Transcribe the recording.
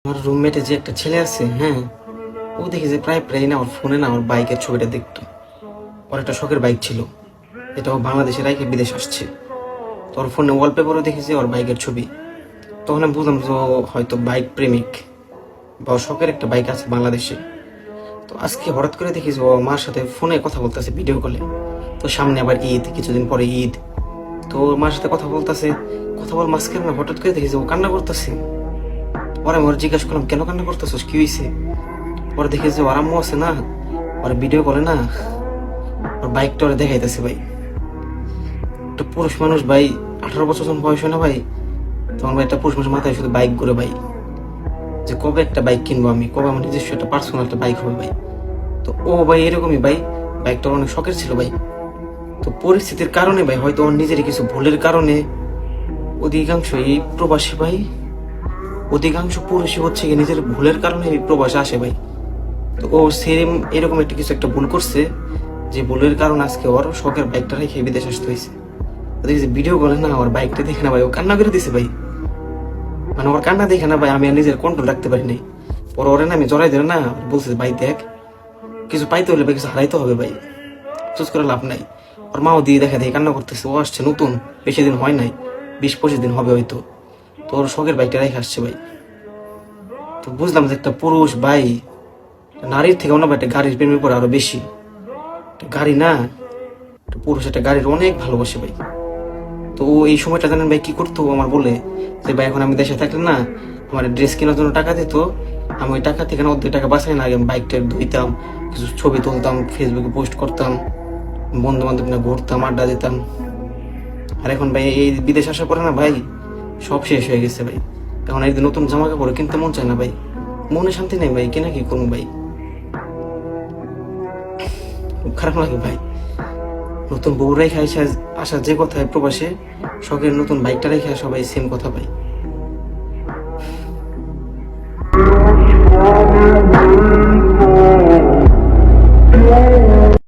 আমার রুমমেটে যে একটা ছেলে আছে, হ্যাঁ, ও দেখি যে প্রায় প্রায় না ওর ফোনে না ওর বাইকের ছবিটা দেখতো। ওর একটা শখের বাইক ছিল, এটা ও বাংলাদেশে রাইখে বিদেশ আসছে। তো ওর ফোনে ওয়ালপেপারও দেখেছি ওর বাইকের ছবি। তখন আমি বুঝলাম যে ও হয়তো বাইক প্রেমিক বা ওর শখের একটা বাইক আছে বাংলাদেশে। তো আজকে হঠাৎ করে দেখি যে ও মার সাথে ফোনে কথা বলতেছে ভিডিও কলে। তো সামনে আবার ঈদ, কিছুদিন পরে ঈদ। তো ওর মার সাথে কথা বলতেছে, কথা বল মাঝখানে না হঠাৎ করে দেখি যে ও কান্না করতেছে। পরে আমি ওর জিজ্ঞাসা করলাম, কেন কান্না করতেছিস, কি হয়েছে? পরে দেখি যে ওর আম্মু আছে না, ওর ভিডিও করে না, ওর বাইকটা ওরা দেখাইতেছে ভাই। একটা পুরুষ মানুষ ভাই, 18 বছর যখন বয়স হয় না ভাই, তখন ভাই একটা পুরুষ মানুষ মাথায় শুধু বাইক ঘুরে ভাই, যে কবে একটা বাইক কিনবো আমি, কবে আমার নিজস্ব একটা পার্সোনাল একটা বাইক হবে ভাই। তো ও ভাই এরকমই ভাই, বাইকটা অনেক শখের ছিল ভাই। তো পরিস্থিতির কারণে ভাই, হয়তো ওর নিজেরই কিছু ভুলের কারণে অধিকাংশ এই প্রবাসী ভাই, অধিকাংশ পুরুষই হচ্ছে কি নিজের ভুলের কারণে এই প্রবাসে আসে ভাই। তো ও সেম এরকম একটা কিছু একটা ভুল করছে, যে ভুলের কারণে আজকে ওর শখের বাইকটা রেখে বিদেশ আসতে হয়েছে। দেখছি ভিডিও করে না ওর বাইকটা দেখে না ভাই, ও কান্না করে দিছে ভাই। মানে ওর কান্না দেখে না ভাই আমি আর নিজের কন্ট্রোল রাখতে পারি নাই। পরে ওরে না আমি জড়াই ধরে না বলছে, ভাই দেখ, কিছু পাইতে হলে ভাই কিছু হারাইতে হবে ভাই, চুজ করে লাভ নাই। ওর মাও দিয়ে দেখা দেখে কান্না করতেছে, ও আসছে নতুন, বেশি দিন হয় নাই, 20-25 দিন হবে হয়তো। তো ওর শখের বাইকটা রেখে আসছে ভাই। তো বুঝলাম যে একটা পুরুষ ভাই নারীর থেকে অন্য একটা গাড়ির প্রেমে পড়ে আরো বেশি। একটা গাড়ি না, একটা পুরুষ একটা গাড়ির অনেক ভালোবাসে ভাই। তো ও এই সময়টা জানেন ভাই কি করতো, ও আমার বলে যে ভাই এখন আমি দেশে থাকলে না আমার ড্রেস কেনার জন্য টাকা দিত, আমি ওই টাকা থেকে না অর্ধেক টাকা বাঁচাই না, আগে আমি বাইকটা ধুইতাম, কিছু ছবি তুলতাম, ফেসবুকে পোস্ট করতাম, বন্ধু বান্ধব না ঘুরতাম, আড্ডা দিতাম। আর এখন ভাই এই বিদেশ আসার পরে না ভাই সব শেষ হয়ে গেছে ভাই। এখন একদিন নতুন জামা কাপড় কিনতে মন চায় না ভাই, মনে শান্তি নেই ভাই, কেনা কি করবো ভাই, খুব খারাপ লাগে ভাই। নতুন বউ রেখে আসা যে কথায় প্রবাসে শখের নতুন বাইকটা রেখে সবাই সেম কথা ভাই।